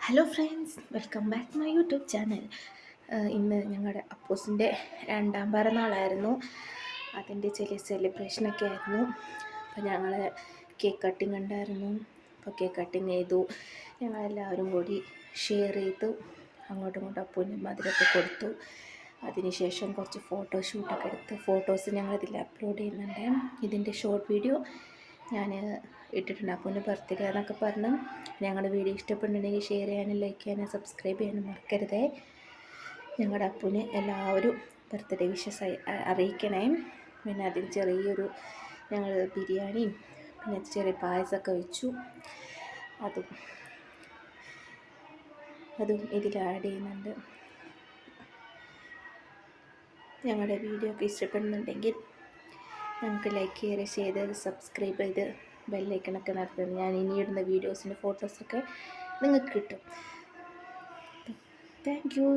Hello friends, welcome back to my YouTube channel. ഇന്ന് ഞങ്ങളുടെ അപ്പൂസിൻ്റെ രണ്ടാം പിറന്നാളായിരുന്നു. അതിൻ്റെ ചെറിയ സെലിബ്രേഷനൊക്കെ ആയിരുന്നു. അപ്പോൾ ഞങ്ങൾ കേക്ക് കട്ടിങ് ഉണ്ടായിരുന്നു. അപ്പോൾ കേക്ക് കട്ടിങ് ചെയ്തു. ഞങ്ങളെല്ലാവരും കൂടി ഷെയർ ചെയ്തു. അങ്ങോട്ടും ഇങ്ങോട്ടും അപ്പൂന് മധുരമൊക്കെ കൊടുത്തു. അതിനുശേഷം കുറച്ച് ഫോട്ടോഷൂട്ടൊക്കെ എടുത്ത് ഫോട്ടോസ് ഞങ്ങളിതിൽ അപ്ലോഡ് ചെയ്യുന്നുണ്ട്. ഇതിൻ്റെ ഷോർട്ട് വീഡിയോ ഞാൻ ഇട്ടിട്ടുണ്ട്. അപ്പൂൻ്റെ ബർത്ത്ഡേ എന്നൊക്കെ പറഞ്ഞ് ഞങ്ങളുടെ വീഡിയോ ഇഷ്ടപ്പെടുന്നുണ്ടെങ്കിൽ ഷെയർ ചെയ്യാനും ലൈക്ക് ചെയ്യാനും സബ്സ്ക്രൈബ് ചെയ്യാനും മറക്കരുതേ. ഞങ്ങളുടെ അപ്പൂന് എല്ലാവരും ബർത്ത്ഡേ വിഷസ് അറിയിക്കണേ. പിന്നെ അതിന് ചെറിയൊരു ഞങ്ങൾ ബിരിയാണിയും പിന്നെ ചെറിയ പായസമൊക്കെ വെച്ചു. അതും ഇതിൽ ആഡ് ചെയ്യുന്നുണ്ട്. ഞങ്ങളുടെ വീഡിയോ ഒക്കെ ഇഷ്ടപ്പെടുന്നുണ്ടെങ്കിൽ ഞങ്ങൾക്ക് ലൈക്ക് ചെയ്ത് സബ്സ്ക്രൈബ് ചെയ്ത് ബെല്ലൈക്കണൊക്കെ നടത്തുന്നത് ഞാൻ ഇനി ഇടുന്ന വീഡിയോസിൻ്റെ ഫോട്ടോസൊക്കെ നിങ്ങൾക്ക് കിട്ടും. Thank you.